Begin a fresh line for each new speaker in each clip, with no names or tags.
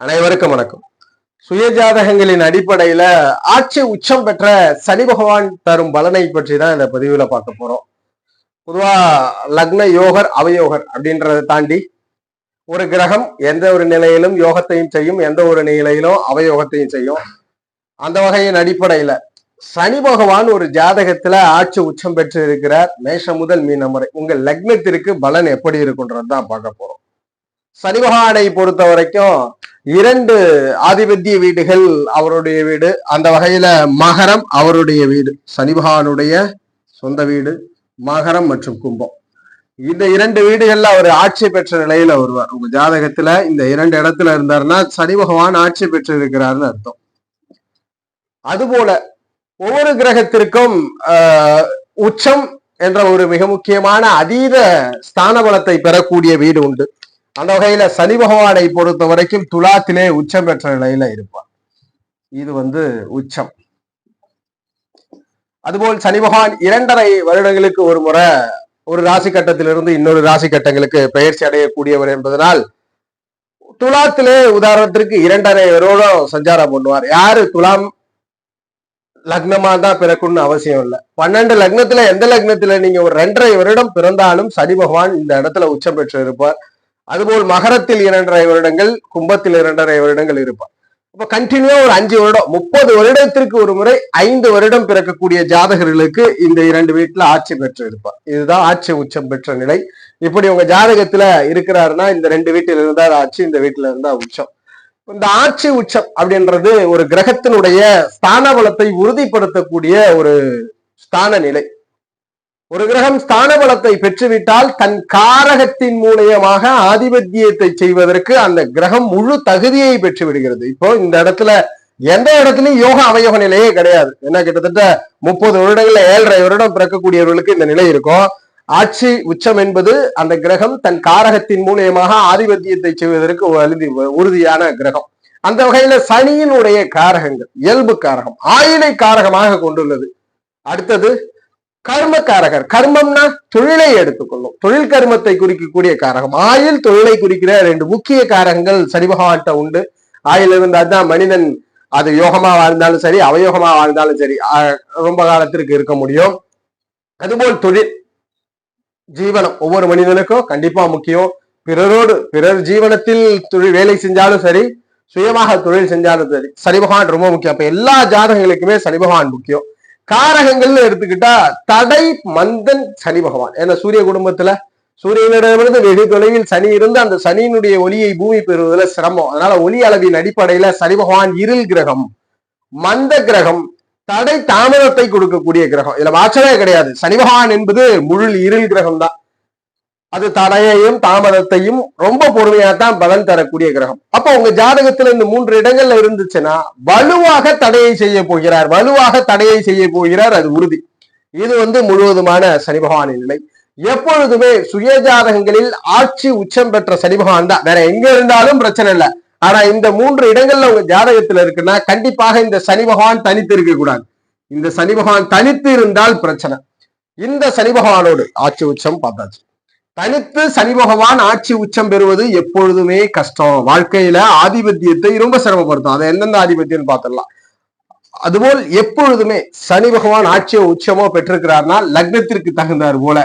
அனைவருக்கும் வணக்கம். சுயஜாதகங்களின் அடிப்படையில ஆட்சி உச்சம் பெற்ற சனி பகவான் தரும் பலனை பற்றி தான் இந்த பதிவுல பார்க்க போறோம். பொதுவா லக்ன யோகர் அவயோகர் அப்படின்றத தாண்டி ஒரு கிரகம் எந்த ஒரு நிலையிலும் யோகத்தையும் செய்யும், எந்த ஒரு நிலையிலும் அவயோகத்தையும் செய்யும். அந்த வகையின் அடிப்படையில சனி பகவான் ஒரு ஜாதகத்துல ஆட்சி உச்சம் பெற்று இருக்கிறார். மேஷம் முதல் மீனம் வரை உங்க லக்னத்திற்கு பலன் எப்படி இருக்குன்றது தான் பார்க்க போறோம். சனி பகவானை பொறுத்த வரைக்கும் 2 ஆதிபத்திய வீடுகள் அவருடைய வீடு. அந்த வகையில மகரம் அவருடைய வீடு, சனி பகவானுடைய சொந்த வீடு மகரம் மற்றும் கும்பம். இந்த 2 வீடுகள்ல அவர் ஆட்சி பெற்ற நிலையில வருவார். உங்க ஜாதகத்துல இந்த 2 இடத்துல இருந்தாருன்னா சனி பகவான் ஆட்சி பெற்று இருக்கிறாருன்னு அர்த்தம். அதுபோல ஒவ்வொரு கிரகத்திற்கும் உச்சம் என்ற ஒரு மிக முக்கியமான அதீத ஸ்தான பலத்தை பெறக்கூடிய வீடு உண்டு. அந்த வகையில சனி பகவானை பொறுத்த வரைக்கும் துலாத்திலே உச்சம் பெற்ற நிலையில இருப்பார். இது உச்சம். அதுபோல் சனி பகவான் 2.5 வருடங்களுக்கு ஒரு முறை ஒரு ராசி கட்டத்திலிருந்து இன்னொரு ராசி கட்டங்களுக்கு பெயர்ச்சி அடையக்கூடியவர் என்பதனால் துலாத்திலே உதாரணத்திற்கு 2.5 வருடம் சஞ்சாரம் பண்ணுவார். யாரு துலாம் லக்னமா தான் பிறக்கும்னு அவசியம் இல்லை. 12 லக்னத்துல எந்த லக்னத்துல நீங்க ஒரு 2.5 வருடம் பிறந்தாலும் சனி பகவான் இந்த இடத்துல உச்சம் பெற்று இருப்பார். அதுபோல் மகரத்தில் 2.5 வருடங்கள், கும்பத்தில் 2.5 வருடங்கள் இருப்பார். அப்ப கண்டினியூவா ஒரு 5 வருடம், 30 வருடத்திற்கு ஒரு முறை 5 வருடம் பிறக்கக்கூடிய ஜாதகர்களுக்கு இந்த 2 வீட்டுல ஆட்சி பெற்று இருப்பார். இதுதான் ஆட்சி உச்சம் பெற்ற நிலை. இப்படி உங்க ஜாதகத்துல இருக்கிறாருன்னா இந்த 2 வீட்டில் இருந்தா ஆட்சி, இந்த வீட்டுல இருந்தா உச்சம். இந்த ஆட்சி உச்சம் அப்படின்றது ஒரு கிரகத்தினுடைய ஸ்தான பலத்தை உறுதிப்படுத்தக்கூடிய ஒரு ஸ்தான நிலை. ஒரு கிரகம் ஸ்தான பலத்தை பெற்றுவிட்டால் தன் காரகத்தின் மூலியமாக ஆதிபத்தியத்தை செய்வதற்கு அந்த கிரகம் முழு தகுதியை பெற்று விடுகிறது. இப்போ இந்த இடத்துல எந்த இடத்துலயும் யோக அவயோக நிலையே கிடையாது. ஏன்னா கிட்டத்தட்ட 30 வருடங்கள்ல 7.5 வருடம் பிறக்கக்கூடியவர்களுக்கு இந்த நிலை இருக்கும். ஆட்சி உச்சம் என்பது அந்த கிரகம் தன் காரகத்தின் மூலியமாக ஆதிபத்தியத்தை செய்வதற்கு உறுதியான கிரகம். அந்த வகையில சனியினுடைய காரகங்கள் இயல்பு காரகம் ஆயுளை காரகமாக கொண்டுள்ளது. அடுத்தது கர்மக்காரகர். கர்மம்னா தொழிலை எடுத்துக்கொள்ளும், தொழில் கர்மத்தை குறிக்கக்கூடிய காரகம். ஆயுள் தொழிலை குறிக்கிற 2 முக்கிய காரகங்கள் சனி பகவான்கிட்ட உண்டு. ஆயுள் இருந்தால்தான் மனிதன் அது யோகமா வாழ்ந்தாலும் சரி அவயோகமா வாழ்ந்தாலும் சரி ரொம்ப காலத்திற்கு இருக்க முடியும். அதுபோல் தொழில் ஜீவனம் ஒவ்வொரு மனிதனுக்கும் கண்டிப்பா முக்கியம். பிறர் ஜீவனத்தில் தொழில் வேலை செஞ்சாலும் சரி, சுயமாக தொழில் செஞ்சாலும் சரி, சனி பகவான் ரொம்ப முக்கியம். அப்ப எல்லா ஜாதகங்களுக்குமே சனி பகவான் முக்கியம். காரகங்கள்னு எடுத்துக்கிட்டா தடை மந்தன் சனி பகவான். ஏன்னா சூரிய குடும்பத்துல சூரியனிடமிருந்து வெகு தொலைவில் சனி இருந்து அந்த சனியினுடைய ஒளியை பூமி பெறுவதில் சிரமம். அதனால ஒளி அளவின் அடிப்படையில சனி பகவான் இருள் கிரகம், மந்த கிரகம், தடை தாமதத்தை கொடுக்கக்கூடிய கிரகம். இதுல மாற்றமே கிடையாது. சனி பகவான் என்பது முழு இருள் கிரகம் தான். அது தடையையும் தாமதத்தையும் ரொம்ப பொறுமையாத்தான் பலன் தரக்கூடிய கிரகம். அப்ப உங்க ஜாதகத்துல இந்த 3 இடங்கள்ல இருந்துச்சுன்னா வலுவாக தடையை செய்ய போகிறார், அது உறுதி. இது முழுவதுமான சனி பகவானின் நிலை. எப்பொழுதுமே சுய ஜாதகங்களில் ஆட்சி உச்சம் பெற்ற சனி பகவான் தான். வேற எங்க இருந்தாலும் பிரச்சனை இல்லை. ஆனா இந்த 3 இடங்கள்ல உங்க ஜாதகத்துல இருக்குன்னா கண்டிப்பாக இந்த சனி பகவான் தனித்து இருக்க கூடாது. இந்த சனி பகவான் தனித்து இருந்தால் பிரச்சனை. இந்த சனி பகவானோடு ஆட்சி உச்சம் பார்த்தாச்சு. தனித்து சனி பகவான் ஆட்சி உச்சம் பெறுவது எப்பொழுதுமே கஷ்டம். வாழ்க்கையில ஆதிபத்தியத்தை ரொம்ப சிரமப்படுத்தும். அதை எந்தெந்த ஆதிபத்தியம் பார்த்துடலாம். அதுபோல் எப்பொழுதுமே சனி பகவான் ஆட்சியோ உச்சமோ பெற்றிருக்கிறார்னா லக்னத்திற்கு தகுந்தார் போல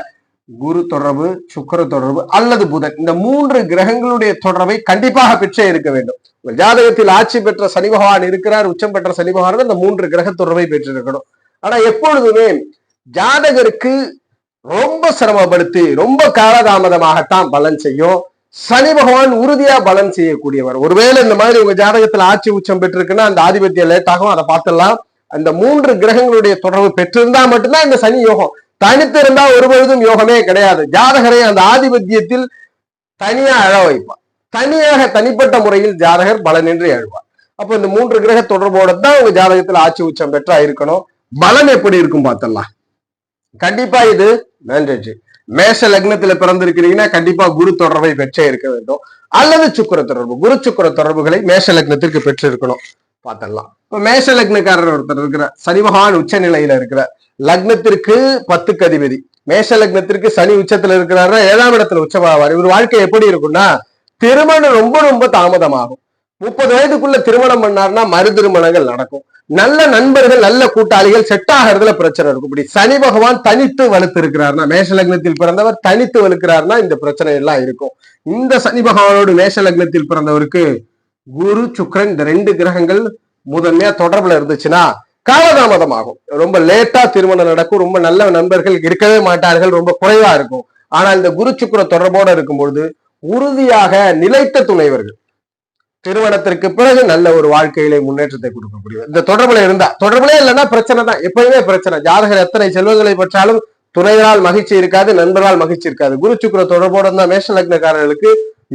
குரு தொடர்பு, சுக்கிர தொடர்பு அல்லது புதன், இந்த 3 கிரகங்களுடைய தொடர்பை கண்டிப்பாக பெற்றே இருக்க வேண்டும். ஜாதகத்தில் ஆட்சி பெற்ற சனி பகவான் இருக்கிறார், உச்சம் பெற்ற சனி பகவான் இந்த 3 கிரக தொடர்பை பெற்றிருக்கணும். ஆனா எப்பொழுதுமே ஜாதகருக்கு ரொம்ப சிரமப்படுத்தி ரொம்ப காலதாமதமாகத்தான் பலன் செய்யும். சனி பகவான் உறுதியா பலன் செய்யக்கூடியவர். ஒருவேளை இந்த மாதிரி உங்க ஜாதகத்துல ஆட்சி உச்சம் பெற்றிருக்குன்னா அந்த ஆதிபத்தியம் லேட் ஆகும். அதை பார்த்துடலாம். அந்த 3 கிரகங்களுடைய தொடர்பு பெற்றிருந்தா மட்டும்தான் இந்த சனி யோகம். தனித்து இருந்தா ஒருபொழுதும் யோகமே கிடையாது. ஜாதகரை அந்த ஆதிபத்தியத்தில் தனியா அழ வைப்பார். தனிப்பட்ட முறையில் ஜாதகர் பலனின்றி அழுவார். அப்ப இந்த 3 கிரக தொடர்போட தான் உங்க ஜாதகத்துல ஆட்சி உச்சம் பெற்றா இருக்கணும். பலன் எப்படி இருக்கும் பார்த்தலாம். கண்டிப்பா இது மேண்டேட்டரி. மேஷ லக்னத்துல பிறந்திருக்கிறீங்கன்னா கண்டிப்பா குரு தொடர்பை பெற்றே இருக்க வேண்டும், அல்லது சுக்கிர தொடர்பு. குரு சுக்கிர தொடர்புகளை மேஷ லக்னத்திற்கு பெற்று இருக்கணும். பார்த்தலாம். இப்ப மேஷ லக்னக்காரர் ஒருத்தர் இருக்கிற சனி பகவான் உச்ச நிலையில இருக்கிற லக்னத்திற்கு 10க்கு அதிபதி. மேஷ லக்னத்திற்கு சனி உச்சத்துல இருக்கிறாருன்னா 7ஆம் இடத்துல உச்சமாவார். இவர் வாழ்க்கை எப்படி இருக்கும்னா திருமணம் ரொம்ப தாமதமாகும். 30 வயதுக்குள்ள திருமணம் பண்ணாருன்னா மறு திருமணங்கள் நடக்கும். நல்ல நண்பர்கள், நல்ல கூட்டாளிகள் செட் ஆகிறதுல பிரச்சனை இருக்கும். இப்படி சனி பகவான் தனித்து வலுத்து இருக்கிறார்னா, மேஷ லக்னத்தில் பிறந்தவர் தனித்து வலுக்கிறார்னா இந்த பிரச்சனை எல்லாம் இருக்கும். இந்த சனி பகவானோடு மேஷ லக்னத்தில் பிறந்தவருக்கு குரு சுக்கிரன் இந்த 2 கிரகங்கள் முதன்மையா தொடர்புல இருந்துச்சுன்னா காலதாமதம் ஆகும். ரொம்ப லேட்டா திருமணம் நடக்கும். ரொம்ப நல்ல நண்பர்கள் இருக்கவே மாட்டார்கள், ரொம்ப குறைவா இருக்கும். ஆனால் இந்த குரு சுக்கிர தொடர்போடு இருக்கும்பொழுது உறுதியாக நிலைத்த துணைவர்கள் திருமணத்திற்கு பிறகு நல்ல ஒரு வாழ்க்கையிலே முன்னேற்றத்தை கொடுக்கக்கூடிய இந்த தொடர்புல இருந்தா, தொடர்புலே இல்லைன்னா பிரச்சனை தான், எப்பயுமே பிரச்சனை. ஜாதகர் எத்தனை செல்வங்களை பெற்றாலும் துணைவரால் மகிழ்ச்சி இருக்காது, நண்பரால் மகிழ்ச்சி இருக்காது. குரு சுக்கிர தொடர்போடு இருந்தா மேஷ லக்னக்காரர்களுக்கு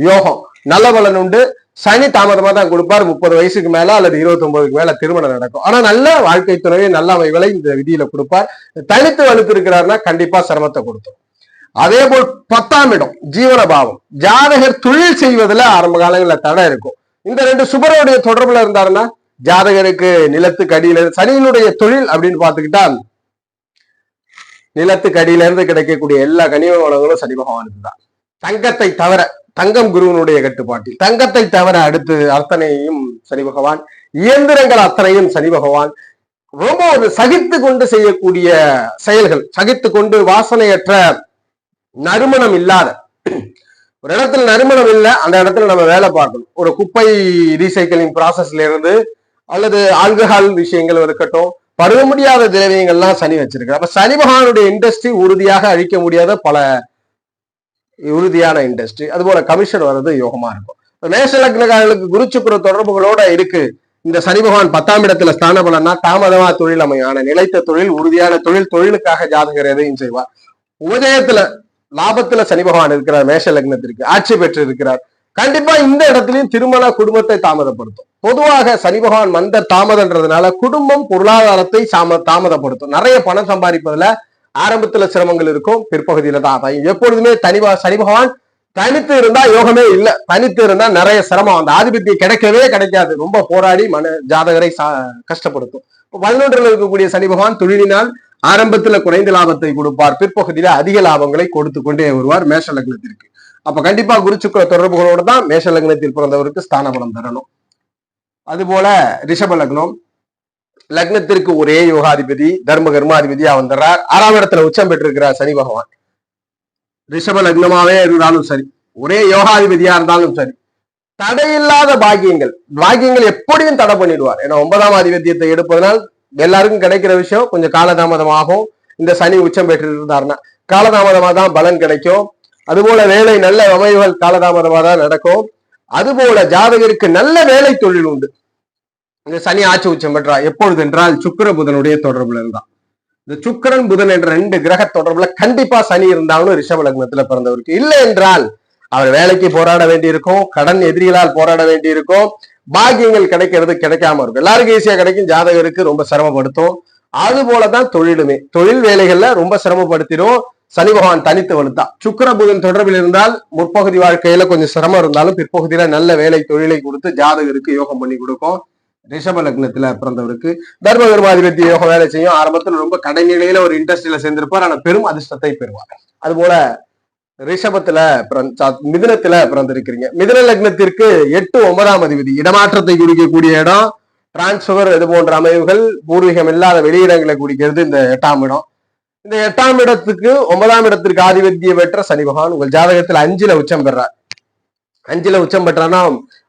யோகம், நல்ல பலன் உண்டு. சனி தாமதமா தான் கொடுப்பார். 30 வயசுக்கு மேல அல்லது 29க்கு மேல திருமணம் நடக்கும். ஆனா நல்ல வாழ்க்கை துணையை, நல்ல அமைவுகளை இந்த விதியில கொடுப்பார். தனித்து வலுத்து இருக்கிறார்னா கண்டிப்பா சிரமத்தை கொடுத்தோம். அதே போல் 10ஆம் இடம் ஜீவன பாவம், ஜாதகர் தொழில் செய்வதில் ஆரம்ப காலங்களில் தடை இருக்கும். இந்த 2 சுபருடைய தொடர்புல இருந்தாருன்னா ஜாதகருக்கு நிலத்துக்கு அடியில, சனியினுடைய தொழில் அப்படின்னு பாத்துக்கிட்டா நிலத்துக்கு அடியில இருந்து கிடைக்கக்கூடிய எல்லா கனிம வளங்களும் சனி பகவானுக்கு தான். தங்கத்தை தவிர, தங்கம் குருவனுடைய கட்டுப்பாட்டில், தங்கத்தை தவிர அடுத்து அத்தனையும் சனி பகவான், இயந்திரங்கள் அத்தனையும் சனி பகவான். ரொம்ப ஒரு சகித்து கொண்டு செய்யக்கூடிய செயல்கள், சகித்து கொண்டு வாசனையற்ற நறுமணம் இல்லாத ஒரு இடத்துல நறுமணம் இல்லை, அந்த இடத்துல நம்ம வேலை பார்க்கணும். ஒரு குப்பை ரீசைக்கிளிங் ப்ராசஸ்ல இருந்து அல்லது ஆல்கஹால் விஷயங்கள் இருக்கட்டும், பருவ முடியாத திரவியங்கள்லாம் சனி வச்சிருக்கு. அப்ப சனி பகவானுடைய இண்டஸ்ட்ரி உறுதியாக அழிக்க முடியாத பல உறுதியான இண்டஸ்ட்ரி. அதுபோல கமிஷன் வர்றது யோகமா இருக்கும். மேஷ லக்னக்காரர்களுக்கு குரு சுக்கிர தொடர்புகளோட இருக்கு. இந்த சனி பகவான் 10ஆம் இடத்துல ஸ்தான பலன்னா தாமதமா தொழில் அமையும். ஆனா நிலைத்த தொழில், உறுதியான தொழில், தொழிலுக்காக ஜாதகர் எதையும் செய்வார். உதயத்துல லாபத்துல சனி பகவான் இருக்கிறார், மேஷ லக்னத்திற்கு ஆட்சி பெற்று இருக்கிறார். கண்டிப்பா இந்த இடத்துலயும் திருமண குடும்பத்தை தாமதப்படுத்தும். பொதுவாக சனி பகவான் மந்த தாமதன்றதுனால குடும்பம் பொருளாதாரத்தை தாமதப்படுத்தும். நிறைய பணம் சம்பாதிப்பதுல ஆரம்பத்துல சிரமங்கள் இருக்கும், பிற்பகுதியில தான். எப்பொழுதுமே சனி பகவான் தனித்து இருந்தா யோகமே இல்லை, தனித்து இருந்தா நிறைய சிரமம், அந்த ஆதிபத்தியம் கிடைக்கவே கிடைக்காது. ரொம்ப போராடி ஜாதகரை கஷ்டப்படுத்தும். 11ல் இருக்கக்கூடிய சனி பகவான் தொழிலினால் ஆரம்பத்துல குறைந்த லாபத்தை கொடுப்பார், பிற்பகுதியில அதிக லாபங்களை கொடுத்து கொண்டே வருவார் மேஷ லக்னத்திற்கு. அப்ப கண்டிப்பா குரு சுக்கிர தொடர்புகளோடு தான் மேஷ லக்னத்தில் பிறந்தவருக்கு ஸ்தான பலம் தரணும். அதுபோல ரிஷப லக்னம், லக்னத்திற்கு ஒரே யோகாதிபதி தர்ம கர்மாதிபதியா வந்துடுறார். 6ஆம் இடத்துல உச்சம் பெற்றிருக்கிறார் சனி பகவான். ரிஷப லக்னமாவே இருந்தாலும் சரி, ஒரே யோகாதிபதியா இருந்தாலும் சரி, தடையில்லாத பாக்கியங்கள் எப்படியும் தடை பண்ணிடுவார். ஏன்னா 9ஆம் ஆதிபத்தியத்தை எடுப்பதனால் எல்லாருக்கும் கிடைக்கிற விஷயம் கொஞ்சம் காலதாமதமாகும். இந்த சனி உச்சம் பெற்று இருந்தாருன்னா காலதாமதமா தான் பலன் கிடைக்கும். அதுபோல வேலை நல்ல அமைவுகள் காலதாமதமா தான் நடக்கும். அதுபோல ஜாதகருக்கு நல்ல வேலை தொழில் உண்டு. இந்த சனி ஆட்சி உச்சம் பெற்றா எப்பொழுது என்றால் சுக்கிர புதனுடைய தொடர்புல இருந்தான். இந்த சுக்கிரன் புதன் என்ற 2 கிரக தொடர்புல கண்டிப்பா சனி இருந்தாலும் ரிஷப லக்னத்துல பிறந்தவருக்கு. இல்லை என்றால் அவர் வேலைக்கு போராட வேண்டியிருக்கும், கடன் எதிரிகளால் போராட வேண்டியிருக்கும், பாக்கியங்கள் கிடைக்கிறது கிடைக்காம இருக்கும். எல்லாருக்கும் ஈஸியா கிடைக்கும், ஜாதகருக்கு ரொம்ப சிரமப்படுத்தும். அது போலதான் தொழிலுமே, தொழில் வேலைகள்ல ரொம்ப சிரமப்படுத்திடும். சனி பகவான் தனித்து வலுத்தா சுக்கிர புதன் தொடர்பில் இருந்தால் முற்பகுதி வாழ்க்கையில கொஞ்சம் சிரமம் இருந்தாலும் பிற்பகுதியில நல்ல வேலை தொழிலை கொடுத்து ஜாதகருக்கு யோகம் பண்ணி கொடுக்கும். ரிஷப லக்னத்துல பிறந்தவருக்கு தர்ம கர்மாதிபத்திய யோகம் வேலை செய்யும். ஆரம்பத்தில் ரொம்ப கடைநிலையில ஒரு இண்டஸ்ட்ரியில சேர்ந்திருப்பார், ஆனா பெரும் அதிர்ஷ்டத்தை பெறுவார். அதுபோல ரிஷபத்துல மிதுனத்துல பிறந்திருக்கிறீங்க. மிதுன லக்னத்திற்கு 8, 9ஆம் அதிபதி, இடமாற்றத்தை குறிக்கக்கூடிய இடம், டிரான்ஸ்பர் இது போன்ற அமைவுகள், பூர்வீகம் இல்லாத வெளியிடங்களை குறிக்கிறது இந்த 8ஆம் இடம். இந்த 8ஆம் இடத்துக்கு 9ஆம் இடத்திற்கு ஆதிபத்தியம் பெற்ற சனி பகவான் உங்கள் ஜாதகத்துல 5ல உச்சம் பெறார். 5ல உச்சம் பெற்றானா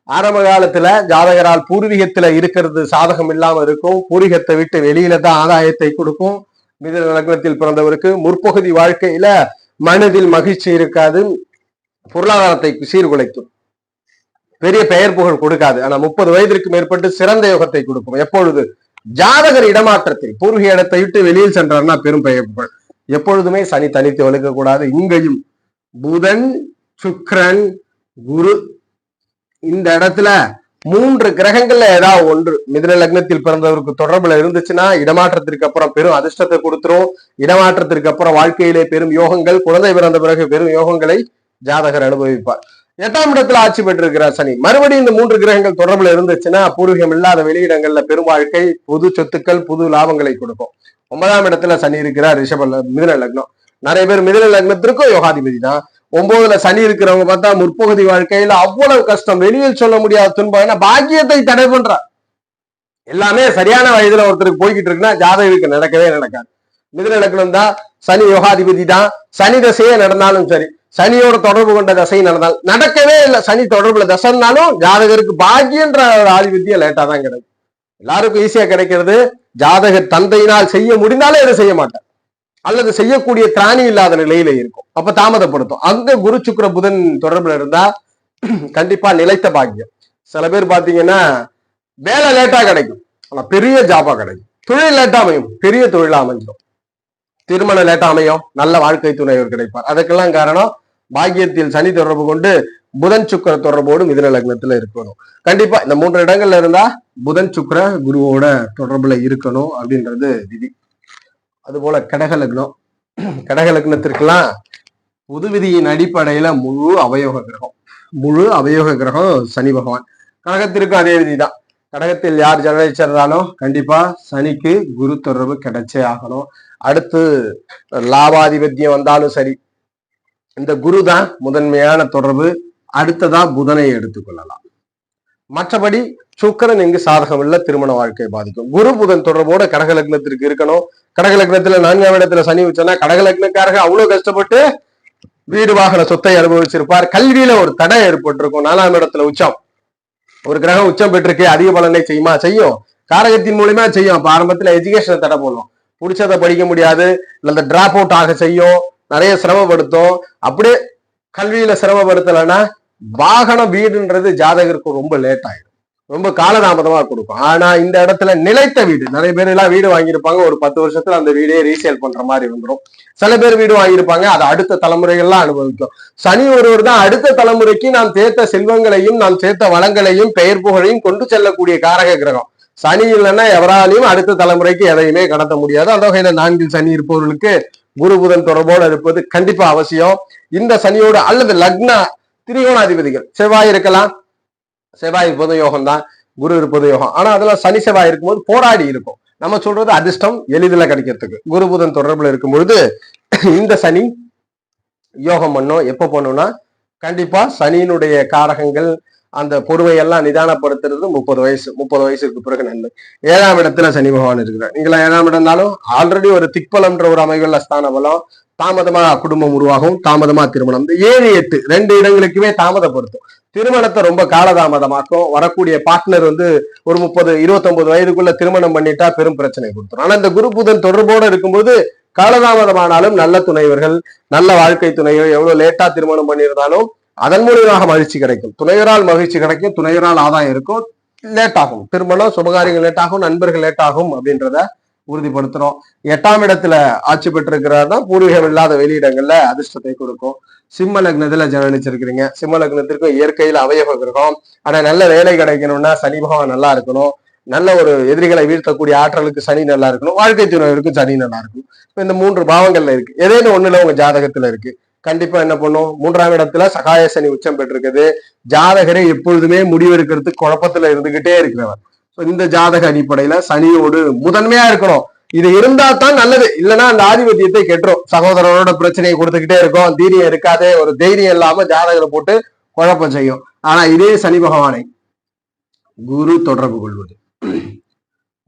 ஆரம்ப காலத்துல ஜாதகரால் பூர்வீகத்துல இருக்கிறது சாதகம் இல்லாம இருக்கும், பூர்வீகத்தை விட்டு வெளியில தான் ஆதாயத்தை கொடுக்கும். மிதுன லக்னத்தில் பிறந்தவருக்கு முற்பகுதி வாழ்க்கையில மனதில் மகிழ்ச்சி இருக்காது, பொருளாதாரத்தை சீர்குலைக்கும், பெரிய பெயர் புகழ் கொடுக்காது. ஆனா 30 வயதிற்கு மேற்பட்டு சிறந்த யோகத்தை கொடுக்கும். எப்பொழுது ஜாதகர் இடமாற்றத்தில் பூர்வீக இடத்தை விட்டு வெளியில் சென்றார்னா பெரும் பெயர் புகழ். எப்பொழுதுமே சனி தனித்து வலுக்க கூடாது. இங்கேயும் புதன், சுக்கிரன், குரு, இந்த இடத்துல 3 கிரகங்கள்ல ஏதாவது ஒன்று மிதுன லக்னத்தில் பிறந்தவருக்கு தொடர்புல இருந்துச்சுன்னா இடமாற்றத்திற்கு அப்புறம் பெரும் அதிர்ஷ்டத்தை கொடுத்துரும். இடமாற்றத்திற்கு அப்புறம் வாழ்க்கையிலே பெரும் யோகங்கள், குழந்தை பிறந்த பிறகு பெரும் யோகங்களை ஜாதகர் அனுபவிப்பார். 8ஆம் இடத்துல ஆட்சி பெற்றிருக்கிறார் சனி. மறுபடியும் இந்த 3 கிரகங்கள் தொடர்புல இருந்துச்சுன்னா பூர்வீகம் இல்லாத வெளியிடங்கள்ல பெரும் வாழ்க்கை, புது சொத்துக்கள், புது லாபங்களை கொடுக்கும். 9ஆம் இடத்துல சனி இருக்கிறார் மிதுன லக்னம். நிறைய பேர் மிதுன லக்னத்திற்கும் யோகாதிபதி தான். 9ல சனி இருக்கிறவங்க பார்த்தா முற்பகுதி வாழ்க்கையில அவ்வளவு கஷ்டம், வெளியில் சொல்ல முடியாத துன்பம். ஏன்னா பாக்கியத்தை தடை பண்ற எல்லாமே சரியான வயதுல ஒருத்தருக்கு போய்கிட்டு இருக்குன்னா ஜாதகருக்கு நடக்கவே நடக்காது. மிதுன லக்னம் தான், சனி யோகாதிபதி தான், சனி தசையே நடந்தாலும் சரி, சனியோட தொடர்பு கொண்ட தசை நடந்தாலும் நடக்கவே இல்லை. சனி தொடர்புல தசைனாலும் ஜாதகருக்கு பாக்கியன்ற ஆதிபத்தியம் லேட்டா தான் கிடைக்கும். எல்லாருக்கும் ஈஸியா கிடைக்கிறது. ஜாதகர் தந்தையினால் செய்ய முடிந்தாலே எதை செய்ய மாட்டார், அல்லது செய்யக்கூடிய திராணி இல்லாத நிலையில இருக்கும், அப்ப தாமதப்படுத்தும். அங்க குரு சுக்கிர புதன் தொடர்புல இருந்தா கண்டிப்பா நிலைத்த பாக்கியம். சில பேர் பாத்தீங்கன்னா வேலை லேட்டா கிடைக்கும், ஆனா பெரிய ஜாபா கிடைக்கும். தொழில் லேட்டா அமையும், பெரிய தொழிலா அமைஞ்சிடும். திருமணம் லேட்டா அமையும், நல்ல வாழ்க்கை துணைவர் கிடைப்பார். அதுக்கெல்லாம் காரணம் பாக்கியத்தில் சனி தொடர்பு கொண்டு புதன் சுக்கிர தொடர்போடு மிதுன லக்னத்துல இருக்கணும். கண்டிப்பா இந்த 3 இடங்கள்ல இருந்தா புதன் சுக்கிர குருவோட தொடர்புல இருக்கணும் அப்படின்றது விதி. அது போல கடக லக்னம், கடக லக்னத்திற்கெல்லாம் பொது விதியின் அடிப்படையில முழு அவயோக கிரகம் சனி பகவான். கடகத்திற்கும் அதே விதிதான். கடகத்தில் யார் ஜனனிச்சிருந்தாலும் கண்டிப்பா சனிக்கு குரு தொடர்பு கிடைச்சே ஆகணும். அடுத்து லாபாதிபத்தியம் வந்தாலும் சரி, இந்த குரு தான் முதன்மையான தொடர்பு. அடுத்ததா புதனை எடுத்துக்கொள்ளலாம். மற்றபடி சுக்கிரன் இங்கு சாதகம் இல்ல, திருமண வாழ்க்கையை பாதிக்கும். குரு புதன் தொடர்போட கடக லக்னத்திற்கு இருக்கணும். கடக லக்னத்துல 4ஆம் இடத்துல சனி வச்சோன்னா கடக லக்னக்காரங்க அவ்வளவு கஷ்டப்பட்டு வீடு வாகன சொத்தை அனுபவிச்சிருப்பார். கல்வியில ஒரு தடை ஏற்பட்டிருக்கும். 4ஆம் இடத்துல உச்சம், ஒரு கிரகம் உச்சம் பெற்றிருக்கு, அதிக பலனை செய்யுமா? செய்யும், காரகத்தின் மூலியமா செய்யும். அப்ப ஆரம்பத்துல எஜுகேஷனை தடை போடணும், பிடிச்சதை படிக்க முடியாது, இல்ல டிராப் அவுட் ஆக செய்யும், நிறைய சிரமப்படுத்தும். அப்படியே கல்வியில சிரமப்படுத்தலைன்னா வாகனம் வீடுன்றது ஜாதகருக்கு ரொம்ப லேட் ஆயிடும், ரொம்ப காலதாமதமா கொடுக்கும். ஆனா இந்த இடத்துல நிலைத்த வீடு, நிறைய பேர் எல்லாம் வீடு வாங்கியிருப்பாங்க, ஒரு 10 வருஷத்துல அந்த வீடே ரீசேல் பண்ற மாதிரி வந்துடும். சில பேர் வீடு வாங்கியிருப்பாங்க, அதை அடுத்த தலைமுறைகள்லாம் அனுபவிக்கும். சனி ஒருவர் தான் அடுத்த தலைமுறைக்கு நாம் சேர்த்த செல்வங்களையும் நாம் சேர்த்த வளங்களையும் பெயர் புகழையும் கொண்டு செல்லக்கூடிய காரக கிரகம். சனி இல்லைன்னா எவராலையும் அடுத்த தலைமுறைக்கு எதையுமே கடத்த முடியாது. அந்த வகையில 4இல் சனி இருப்பவர்களுக்கு குரு புதன் தொடர்போடு இருப்பது கண்டிப்பா அவசியம். இந்த சனியோடு அல்லது லக்ன திரிகோணாதிபதிகள் செவ்வாய் இருக்கலாம், செவ்வாய் இருப்பது யோகம் தான், குரு இருப்பது யோகம். ஆனா அதெல்லாம் சனி செவ்வாய் இருக்கும்போது போராடி இருக்கும். நம்ம சொல்றது அதிர்ஷ்டம் எளிதில் கிடைக்கிறதுக்கு. குரு புதன் தொடர்புல இருக்கும் பொழுது இந்த சனி யோகம் பண்ணும். எப்ப பண்ணும்னா கண்டிப்பா சனியினுடைய காரகங்கள் அந்த பொறுமையெல்லாம் நிதானப்படுத்துறது 30 வயசுக்கு பிறகு நன்மை. 7ஆம் இடத்துல சனி பகவான் இருக்கிறார். நீங்களா 7ஆம் இடம்னாலும் ஆல்ரெடி ஒரு திக்பலம்ன்ற ஒரு அமைவுள்ள ஸ்தான பலம், தாமதமா குடும்பம் உருவாகும், தாமதமா திருமணம். இந்த 7, 8 2 இடங்களுக்குமே தாமதப்படுத்தும். திருமணத்தை ரொம்ப காலதாமதமாக்கும். வரக்கூடிய பார்ட்னர் ஒரு 29 வயதுக்குள்ள திருமணம் பண்ணிட்டா பெரும் பிரச்சனை கொடுத்துரும். ஆனா இந்த குரு புதன் தொடர்போடு இருக்கும்போது காலதாமதமானாலும் நல்ல துணைவர்கள், நல்ல வாழ்க்கை துணைவர், எவ்வளவு லேட்டா திருமணம் பண்ணியிருந்தாலும் அதன் மூலியமாக மகிழ்ச்சி கிடைக்கும். துணைவரால் மகிழ்ச்சி கிடைக்கும், துணைவரால் ஆதாயம் இருக்கும். லேட் ஆகும் திருமணம், சுபகாரியங்கள் லேட் ஆகும், நண்பர்கள் லேட் ஆகும் அப்படின்றத உறுதிப்படுத்துறோம். 8ஆம் இடத்துல ஆட்சி பெற்றிருக்கிறார் தான் பூர்வீகம் இல்லாத வெளியிடங்கள்ல அதிர்ஷ்டத்தை கொடுக்கும். சிம்ம லக்னத்துல ஜனனிச்சிருக்கிறீங்க. சிம்ம லக்னத்திற்கும் இயற்கையில் அவயவ கிரகம். ஆனா நல்ல வேலை கிடைக்கணும்னா சனி பகவான் நல்லா இருக்கணும். நல்ல ஒரு எதிரிகளை வீழ்த்தக்கூடிய ஆற்றலுக்கு சனி நல்லா இருக்கணும். வாழ்க்கை துணைவருக்கும் சனி நல்லா இருக்கும். இப்ப இந்த 3 பாவங்கள்ல இருக்கு, ஏதேனும் ஒண்ணுல உங்க ஜாதகத்துல இருக்கு. கண்டிப்பா என்ன பண்ணும், 3ஆம் இடத்துல சகாய சனி உச்சம் பெற்றிருக்குது. ஜாதகரை எப்பொழுதுமே முடிவெடுக்கிறதுக்கு குழப்பத்துல இருந்துகிட்டே இருக்கிறவர். இந்த ஜாதக அடிப்படையில சனியோடு முதன்மையா இருக்கணும். இது இருந்தா தான் நல்லது, இல்லைன்னா அந்த ஆதிபத்தியத்தை கெட்டுரும். சகோதரரோட பிரச்சனையை கொடுத்துக்கிட்டே இருக்கும், தைரியம் இருக்காதே, ஒரு தைரியம் இல்லாம ஜாதகரை போட்டு குழப்பம் செய்யும். ஆனா இதே சனி பகவானை குரு தொடர்பு கொள்வது,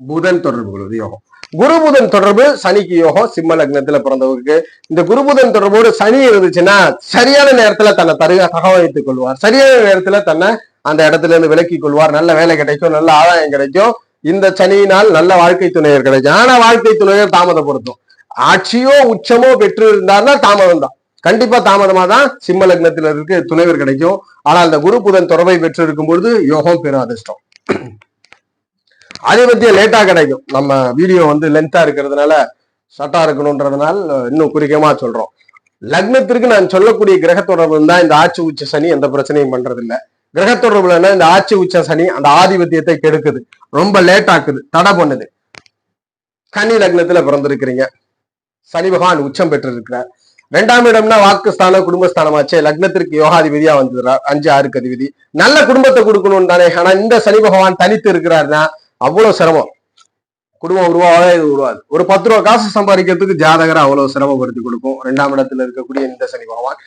புதன் தொடர்பு கொள்வது யோகம். குரு புதன் தொடர்பு சனிக்கு யோகம். சிம்ம லக்னத்துல பிறந்தவருக்கு இந்த குரு புதன் தொடர்போடு சனி இருந்துச்சுன்னா சரியான நேரத்துல தன்னை தகவலித்துக் கொள்வார், சரியான நேரத்துல தன்னை அந்த இடத்துல இருந்து விலக்கிக் கொள்வார். நல்ல வேலை கிடைக்கும், நல்ல ஆதாயம் கிடைக்கும். இந்த சனியினால் நல்ல வாழ்க்கை துணையர் கிடைக்கும். ஆனா வாழ்க்கை துணையர் தாமதப்படுத்தும். ஆட்சியோ உச்சமோ பெற்று இருந்தார்னா தாமதம் தான், கண்டிப்பா தாமதமா தான் சிம்ம லக்னத்துல இருக்கு துணைவர் கிடைக்கும். ஆனா அந்த குரு புதன் தொடர்பை பெற்று இருக்கும் பொழுது யோகம் பெரும் அதிர்ஷ்டம். ஆதிபத்தியம் லேட்டா கிடைக்கும். நம்ம வீடியோ லென்த்தா இருக்கிறதுனால ஷார்ட்டா இருக்கணும்ன்றதுனால இன்னும் குறிக்கமா சொல்றோம். லக்னத்திற்கு நான் சொல்லக்கூடிய கிரக தொடர்பு இருந்தா இந்த ஆட்சி உச்ச சனி எந்த பிரச்சனையும் பண்றது இல்லை. கிரக தொடர்புலன்னா இந்த ஆட்சி உச்ச சனி அந்த ஆதிபத்தியத்தை கெடுக்குது, ரொம்ப லேட் ஆக்குது, தடை பண்ணுது. கன்னி லக்னத்துல பிறந்திருக்கிறீங்க, சனி பகவான் உச்சம் பெற்று இருக்கிறார். 2ஆம் இடம்னா வாக்குஸ்தானம் குடும்பஸ்தானமாச்சே. லக்னத்திற்கு யோகாதிபதியா வந்துடுறார், 5, 6க்கு அதிபதி. நல்ல குடும்பத்தை கொடுக்கணும் தானே. ஆனா இந்த சனி பகவான் தனித்து இருக்கிறாருன்னா அவ்வளவு சிரமம். குடும்பம் உருவாகவே இது உருவாது. ஒரு 10 ரூபா காசு சம்பாதிக்கிறதுக்கு ஜாதகரை அவ்வளவு சிரமப்படுத்தி கொடுக்கும். 2ஆம் இடத்துல இருக்கக்கூடிய இந்த சனி பகவான்.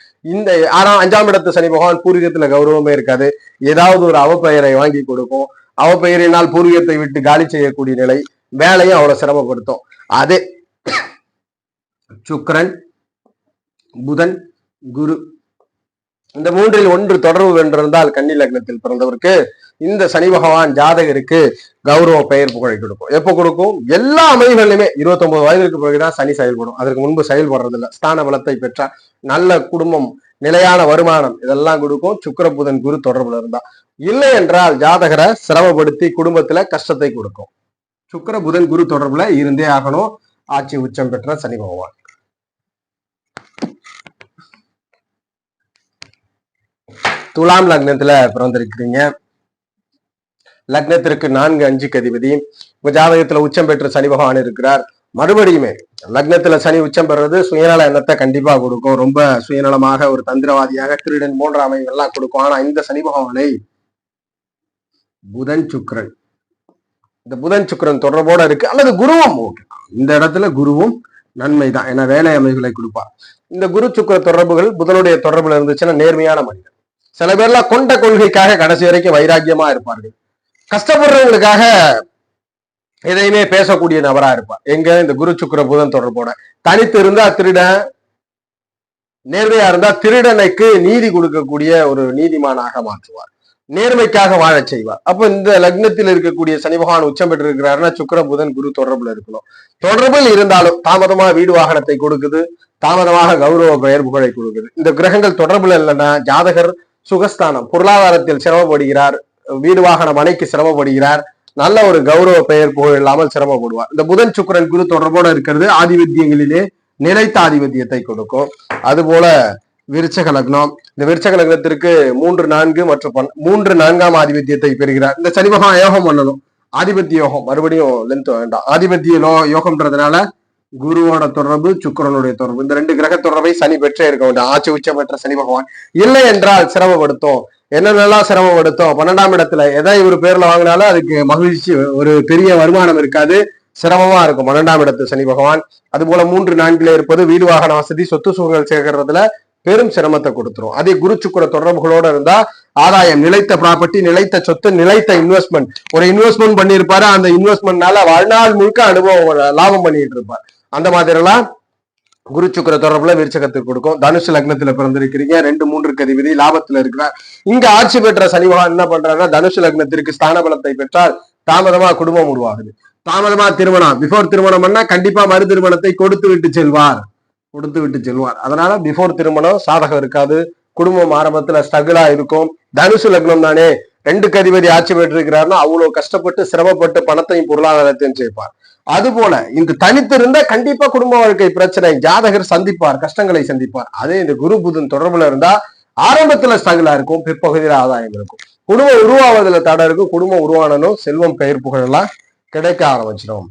ஆனா 5ஆம் இடத்து சனி பகவான் பூர்வீகத்துல கௌரவமே இருக்காது. ஏதாவது ஒரு அவப்பெயரை வாங்கி கொடுக்கும். அவப்பெயரினால் பூர்வீகத்தை விட்டு காலி செய்யக்கூடிய நிலை, வேலையும் அவ்வளவு சிரமப்படுத்தும். அதே சுக்கிரன், புதன், குரு இந்த 3ல் 1 தொடர்பு வென்றிருந்தால் கன்னி லக்னத்தில் பிறந்தவருக்கு இந்த சனி பகவான் ஜாதகருக்கு கௌரவ பெயர் புகழை கொடுக்கும். எப்ப கொடுக்கும்? எல்லா அமைப்புகளிலுமே 29 வயதிற்கு பிறகுதான் சனி செயல்படும். அதற்கு முன்பு செயல்படுறது இல்லை. ஸ்தான பலத்தை பெற்ற நல்ல குடும்பம், நிலையான வருமானம் இதெல்லாம் கொடுக்கும் சுக்கிர புதன் குரு தொடர்புல இருந்தா. இல்லை என்றால் ஜாதகரை சிரமப்படுத்தி குடும்பத்துல கஷ்டத்தை கொடுக்கும். சுக்கிர புதன் குரு தொடர்புல இருந்தே ஆகணும். ஆட்சி உச்சம் பெற்ற சனி பகவான். துலாம் லக்னத்துல பிறந்திருக்கிறீங்க. லக்னத்திற்கு 4, 5க்கு அதிபதி. உங்க ஜாதகத்துல உச்சம் பெற்ற சனி பகவான் இருக்கிறார். மறுபடியுமே லக்னத்துல சனி உச்சம் பெறுறது சுயநல எண்ணத்தை கண்டிப்பா கொடுக்கும். ரொம்ப சுயநலமாக ஒரு தந்திரவாதியாக திருடன் போன்ற அமைகள்லாம் கொடுக்கும். ஆனா இந்த சனி பகவானை புதன் சுக்கிரன், இந்த புதன் சுக்கிரன் தொடர்போட இருக்கு. அல்லது குருவும் இந்த இடத்துல குருவும் நன்மைதான். ஏன்னா வேலை அமைகளை கொடுப்பார். இந்த குரு சுக்கிர தொடர்புகள் புதனுடைய தொடர்புல இருந்துச்சுன்னா நேர்மையான மனிதன். சில பேர்லாம் கொண்ட கொள்கைக்காக கடைசி வரைக்கும் வைராக்கியமா இருப்பார்கள். கஷ்டப்படுறவங்களுக்காக எதையுமே பேசக்கூடிய நபரா இருப்பார். எங்க இந்த குரு சுக்கிர புதன் தொடர்போட. தனித்து இருந்தா திருடன், நேர்மையா இருந்தா திருடனுக்கு நீதி கொடுக்கக்கூடிய ஒரு நீதிமானாக மாற்றுவார். நேர்மைக்காக வாழச் செய்வார். அப்ப இந்த லக்னத்தில் இருக்கக்கூடிய சனி பகவான் உச்சம் பெற்று இருக்கிறாருன்னா சுக்கிர புதன் குரு தொடர்புல இருக்கணும். தொடர்பில் இருந்தாலும் தாமதமா வீடு வாகனத்தை கொடுக்குது, தாமதமாக கௌரவ பெயர் புகழை கொடுக்குது. இந்த கிரகங்கள் தொடர்புல இல்லைன்னா ஜாதகர் சுகஸ்தானம் பொருளாதாரத்தில் சிரமப்படுகிறார், வீடு வாகன மனைக்கு சிரமப்படுகிறார், நல்ல ஒரு கௌரவ பெயர் புகழ் இல்லாமல் சிரமப்படுவார். இந்த புதன் சுக்கிரன் குரு தொடர்போட இருக்கிறது ஆதிபத்தியங்களிலே நிலைத்த ஆதிபத்தியத்தை கொடுக்கும். அது போல விருச்சக லக்னம். இந்த விருச்சக லக்னத்திற்கு 3, 4 மற்றும் 3, 4ஆம் ஆதிபத்தியத்தை பெறுகிறார். இந்த சனி மகா யோகம் பண்ணணும். ஆதிபத்திய யோகம் மறுபடியும் லென்த் வேண்டாம். ஆதிபத்திய யோகம்ன்றதுனால குருவோட தொடர்பு, சுக்கிரனுடைய தொடர்பு, இந்த 2 கிரக தொடர்பை சனி பெற்றே இருக்க வேண்டும். ஆட்சி உச்சம் பெற்ற சனி பகவான். இல்லை என்றால் சிரமப்படுத்தும். என்னென்னலாம் சிரமப்படுத்தும்? 12ஆம் இடத்துல எதை ஒரு பேர்ல வாங்கினாலும் அதுக்கு மகிழ்ச்சி, ஒரு பெரிய வருமானம் இருக்காது, சிரமமா இருக்கும் 12ஆம் இடத்து சனி பகவான். அது போல 3, 4ல இருப்பது வீடு வாகன வசதி, சொத்து சுகங்கள் சேர்க்கறதுல பெரும் சிரமத்தை கொடுத்துரும். அதே குரு சுக்கிர தொடர்புகளோட இருந்தா ஆதாயம், நிலைத்த ப்ராப்பர்ட்டி, நிலைத்த சொத்து, நிலைத்த இன்வெஸ்ட்மெண்ட். ஒரு இன்வெஸ்ட்மெண்ட் பண்ணியிருப்பாரு, அந்த இன்வெஸ்ட்மெண்ட்னால வாழ்நாள் முழுக்க அனுபவம் லாபம் பண்ணிட்டு இருப்பார். அந்த மாதிரி எல்லாம் குரு சுக்கிர தொடர்புல விருச்சகத்துக்கு கொடுக்கும். தனுசு லக்னத்துல பிறந்திருக்கிறீங்க. 2, 3க்கு அதிபதி லாபத்துல இருக்கிறார். இங்க ஆட்சி பெற்ற சனி பகவான் என்ன பண்றாருன்னா தனுசு லக்னத்திற்கு ஸ்தான பலத்தை பெற்றால் தாமதமா குடும்பம் உருவாகுது. தாமதமா திருமணம், பிஃபோர் திருமணம் பண்ணா கண்டிப்பா மறு திருமணத்தை கொடுத்து விட்டு செல்வார். அதனால பிஃபோர் திருமணம் சாதகம் இருக்காது. குடும்பம் ஆரம்பத்துல ஸ்ட்ரகிளா இருக்கும். தனுசு லக்னம் தானே, 2க்கு அதிபதி ஆட்சி பெற்றிருக்கிறாருன்னா அவ்வளவு கஷ்டப்பட்டு சிரமப்பட்டு பணத்தையும் பொருளாதாரத்தையும் சேர்ப்பார். அது போல இந்த தனித்து இருந்தா கண்டிப்பா குடும்ப வாழ்க்கை பிரச்சனை ஜாதகர் சந்திப்பார், கஷ்டங்களை சந்திப்பார். அதே இந்த குரு புதன் தொடர்புல இருந்தா ஆரம்பத்துல ஸ்ட்ரகிளா இருக்கும், பிற்பகுதியில ஆதாயம் இருக்கும். குடும்பம் உருவாவதுல தடை இருக்கும். குடும்பம் உருவானனும் செல்வம் பெயர் புகழ் எல்லாம் கிடைக்க ஆரம்பிச்சிடும்.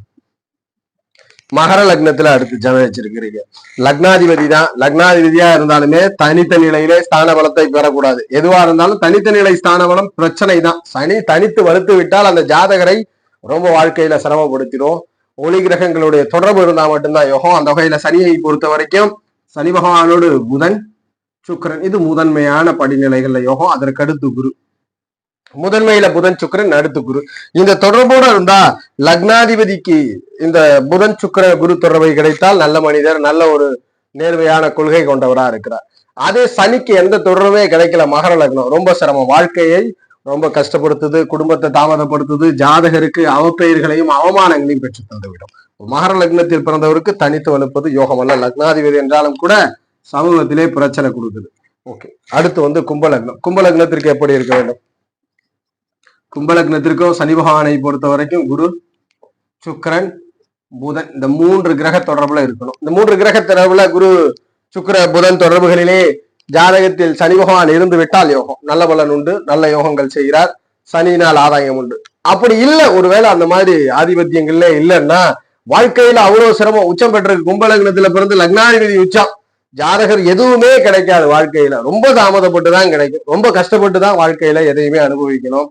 மகர லக்னத்துல அடுத்து ஜன வச்சிருக்கிறீங்க. லக்னாதிபதி தான். லக்னாதிபதியா இருந்தாலுமே தனித்த நிலையிலே ஸ்தான பலத்தை பெறக்கூடாது. எதுவா இருந்தாலும் தனித்த நிலை ஸ்தான பலம் பிரச்சனை தான். சனி தனித்து வலுத்து விட்டால் அந்த ஜாதகரை ரொம்ப வாழ்க்கையில சிரமப்படுத்திடும். ஒளி கிரகங்களுடைய தொடர்பு இருந்தா மட்டும்தான் யோகம். அந்த வகையில சனியை பொறுத்த வரைக்கும் சனி பகவானோடு புதன் சுக்கிரன் இது முதன்மையான படிநிலைகள்ல யோகம். அதற்கு அடுத்து குரு. முதன்மையில புதன் சுக்கிரன், அடுத்து குரு. இந்த தொடர்போட இருந்தா லக்னாதிபதிக்கு இந்த புதன் சுக்கிர குரு தொடர்பை கிடைத்தால் நல்ல மனிதர், நல்ல ஒரு நேர்மையான கொள்கை கொண்டவரா இருக்கிறார். அதே சனிக்கு எந்த தொடர்புமே கிடைக்கல, மகர லக்னம் ரொம்ப சிரமம், வாழ்க்கையை ரொம்ப கஷ்டப்படுத்துது, குடும்பத்தை தாமதப்படுத்துது, ஜாதகருக்கு அவப்பெயர்களையும் அவமானங்களையும் பெற்று தந்துவிடும். மகர லக்னத்தில் பிறந்தவருக்கு தனித்து வலுப்பது யோகம் அல்ல. லக்னாதிபதி என்றாலும் கூட சமூகத்திலே பிரச்சனை கொடுக்குது. ஓகே, அடுத்து கும்பலக்னம். கும்பலக்னத்திற்கு எப்படி இருக்க வேண்டும்? கும்பலக்னத்திற்கும் சனி பகவானை பொறுத்த வரைக்கும் குரு சுக்கிரன் புதன் இந்த 3 கிரக தொடர்புல இருக்கணும். இந்த 3 கிரக தொடர்புல குரு சுக்கிர புதன் தொடர்புகளிலே ஜாதகத்தில் சனி பகவான் இருந்து விட்டால் யோகம், நல்ல பலன் உண்டு, நல்ல யோகங்கள் செய்கிறார், சனியினால் ஆதாயம் உண்டு. அப்படி இல்லை, ஒருவேளை அந்த மாதிரி ஆதிபத்தியங்கள்ல இல்லைன்னா வாழ்க்கையில அவ்வளவு சிரமம். உச்சம் பெற்ற கும்பலக்னத்துல பிறந்து லக்னாதிபதி உச்சம், ஜாதகர் எதுவுமே கிடைக்காது. வாழ்க்கையில ரொம்ப தாமதப்பட்டு தான் கிடைக்கும், ரொம்ப கஷ்டப்பட்டு தான் வாழ்க்கையில எதையுமே அனுபவிக்கணும்.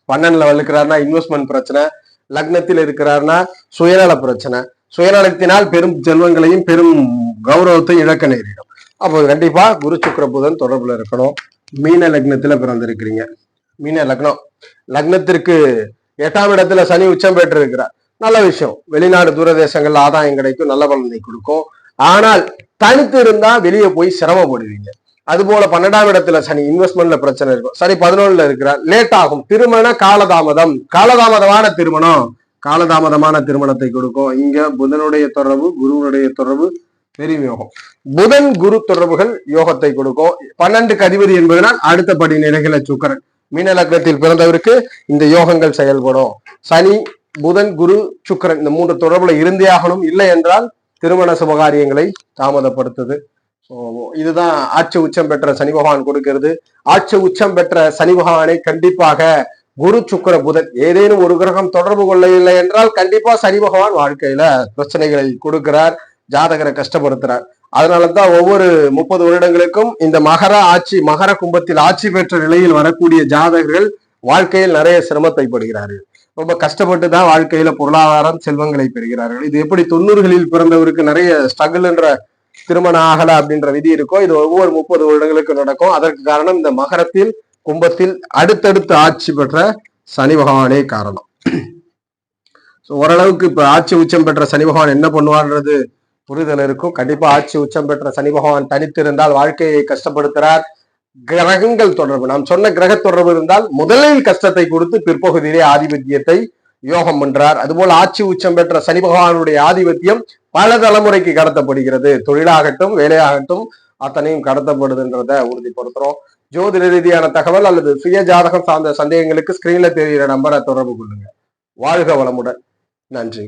12ல வலுக்கிறாருன்னா இன்வெஸ்ட்மெண்ட் பிரச்சனை, லக்னத்தில் இருக்கிறார்னா சுயநல பிரச்சனை, சுயநலத்தினால் பெரும் செல்வங்களையும் பெரும் கௌரவத்தையும் இழக்க நேரிடும். அப்போ கண்டிப்பா குரு சுக்கிர புதன் தொடர்புல இருக்கணும். மீன லக்னத்துல பிறந்திருக்கிறீங்க, மீன லக்னம், லக்னத்திற்கு 8ஆம் இடத்துல சனி உச்சம் பெற்று இருக்கிறார். நல்ல விஷயம், வெளிநாடு தூரதேசங்கள்ல ஆதாயம் கிடைக்கும், நல்ல பலனை கொடுக்கும். ஆனால் தனித்து இருந்தா வெளியே போய் சிரமப்படுவீங்க. அது போல 12ஆம் இடத்துல சனி, இன்வெஸ்ட்மெண்ட்ல பிரச்சனை இருக்கும். சனி 11ல இருக்கிறார், லேட் ஆகும். திருமண காலதாமதம், காலதாமதமான திருமணம், காலதாமதமான திருமணத்தை கொடுக்கும். இங்க புதனுடைய தொடர்பு, குருவுடைய தொடர்பு பெரிய யோகம். புதன் குரு தொடர்புகள் யோகத்தை கொடுக்கும். 12க்கு அதிபதி என்பதனால் அடுத்த படி நிலைகளை சுக்கரன். மீன லக்னத்தில் பிறந்தவருக்கு இந்த யோகங்கள் செயல்படும். சனி, புதன், குரு, சுக்கரன் இந்த 3 தொடர்புல இருந்தே ஆகணும். இல்லை என்றால் திருமண சுபகாரியங்களை தாமதப்படுத்துது. இதுதான் ஆட்சி உச்சம் பெற்ற சனி பகவான் கொடுக்கிறது. ஆட்சி உச்சம் பெற்ற சனி பகவானை கண்டிப்பாக குரு சுக்கிர புதன் ஏதேனும் ஒரு கிரகம் தொடர்பு கொள்ளவில்லை என்றால் கண்டிப்பா சனி பகவான் வாழ்க்கையில பிரச்சனைகளை கொடுக்கிறார், ஜாதகரை கஷ்டப்படுத்துறார். அதனாலதான் ஒவ்வொரு 30 வருடங்களுக்கும் இந்த மகர ஆட்சி, மகர கும்பத்தில் ஆட்சி பெற்ற நிலையில் வரக்கூடிய ஜாதகர்கள் வாழ்க்கையில் நிறைய சிரமத்தை படுகிறார்கள். ரொம்ப கஷ்டப்பட்டு தான் வாழ்க்கையில பொருளாதாரம், செல்வங்களை பெறுகிறார்கள். இது எப்படி 90களில் பிறந்தவருக்கு நிறைய ஸ்ட்ரகிள் என்ற திருமணம் ஆகல அப்படின்ற விதி இருக்கோ, இது ஒவ்வொரு 30 வருடங்களுக்கு நடக்கும். அதற்கு காரணம் இந்த மகரத்தில், கும்பத்தில் அடுத்தடுத்து ஆட்சி பெற்ற சனி பகவானே காரணம். ஓரளவுக்கு இப்ப ஆட்சி உச்சம் பெற்ற சனி பகவான் என்ன பண்ணுவார்ன்றது புரிதல் இருக்கும். கண்டிப்பா ஆட்சி உச்சம் பெற்ற சனி பகவான் தனித்திருந்தால் வாழ்க்கையை கஷ்டப்படுத்துறார். கிரகங்கள் தொடர்பு, நாம் சொன்ன கிரக தொடர்பு இருந்தால் முதலில் கஷ்டத்தை கொடுத்து பிற்பகுதியிலே ஆதிபத்தியத்தை யோகம் பண்றார். அதுபோல் ஆட்சி உச்சம் பெற்ற சனி பகவானுடைய ஆதிபத்தியம் பல தலைமுறைக்கு கடத்தப்படுகிறது. தொழிலாகட்டும், வேலையாகட்டும், அத்தனையும் கடத்தப்படுதுன்றத உறுதிப்படுத்துறோம். ஜோதிட ரீதியான தகவல் அல்லது சுய ஜாதகம் சார்ந்த சந்தேகங்களுக்கு ஸ்கிரீன்ல தெரிகிற நம்பரை தொடர்பு கொள்ளுங்க. வாழ்க வளமுடன். நன்றி.